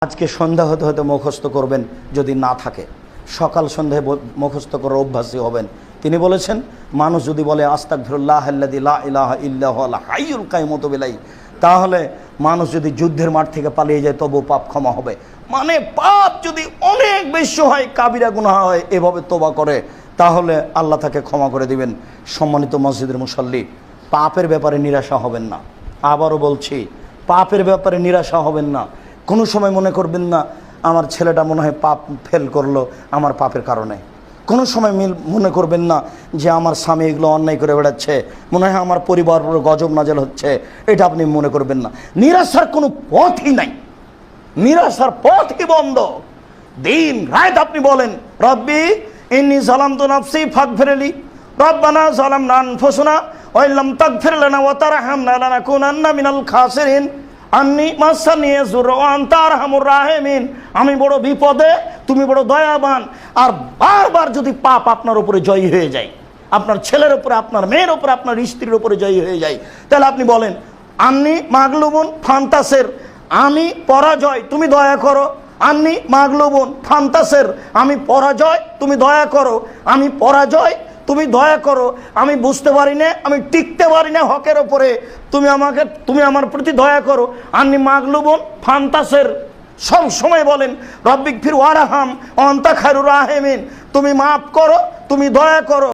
আজকে সন্ধ্যা হতে হতে মুখস্থ করবেন, যদি না থাকে সকাল সন্ধ্যায় মুখস্থ করার অভ্যাসী হবেন। তিনি বলেছেন, মানুষ যদি বলে আস্তাগফিরুল্লাহাল্লাযী লা ইলাহা ইল্লা হুয়াল হাইয়ুল কাইয়ুমু বিলাই, তাহলে মানুষ যদি যুদ্ধের মাঠ থেকে পালিয়ে যায় তবু পাপ ক্ষমা হবে। মানে পাপ যদি অনেক বেশি হয়, কাবিরা গুনাহ হয়, এভাবে তওবা করে, তাহলে আল্লাহ তাকে ক্ষমা করে দিবেন। সম্মানিত মসজিদের মুসল্লি, পাপের ব্যাপারে নিরাশা হবেন না। আবারও বলছি, পাপের ব্যাপারে নিরাশা হবেন না। কোনো সময় মনে করবেন না আমার ছেলেটা মনে হয় পাপ ফেল করলো আমার পাপের কারণে। কোনো সময় মনে করবেন না যে আমার স্বামী এগুলো অন্যায় করে বেড়াচ্ছে, মনে হয় আমার পরিবার গজব নাজেল হচ্ছে, এটা আপনি মনে করবেন না। নিরাশার কোনো পথই নাই, নিরাশার পথই বন্ধ। দিন রাত আপনি বলেন, রব্বি ইন্নী যালামতু নাফসি ফাগফিরলি, রব্বানা যালামনা আনফুসানা ওয়া ইল্লাম তাগফির লানা ওয়া তারহামনা লানাকুনান্না মিনাল খাসিরিন আন্নী মাসানি ইয়াযুর ওয়া আনতা আরহামুর রাহিমিন। আমি বড় বিপদে, তুমি বড় দয়াবান। আর বারবার যদি পাপ আপনার উপরে জয়ী হয়ে যায়, আপনার ছেলের উপরে, আপনার মেয়ের উপরে, আপনার স্ত্রীর উপরে জয়ী হয়ে যায়, তাহলে আপনি বলেন আন্নী মাগলুবুন ফান্তাসের, আমি পরাজয়, তুমি দয়া করো। আন্নী মাগলুবুন ফান্তাসের, আমি পরাজয়, তুমি দয়া করো। আমি পরাজয়, তুমি দয়া করো। আমি বুঝতে পারি না, আমি টিকতে পারি না হকের ওপরে, তুমি আমার প্রতি দয়া করো। আন্নী মাগলুবুন ফান্তাসের, সব সময় বলেন রব্বিগফির ওয়ারহাম ওয়া আনতা খায়রুর রাহিমিন, তুমি মাফ করো, তুমি দয়া করো।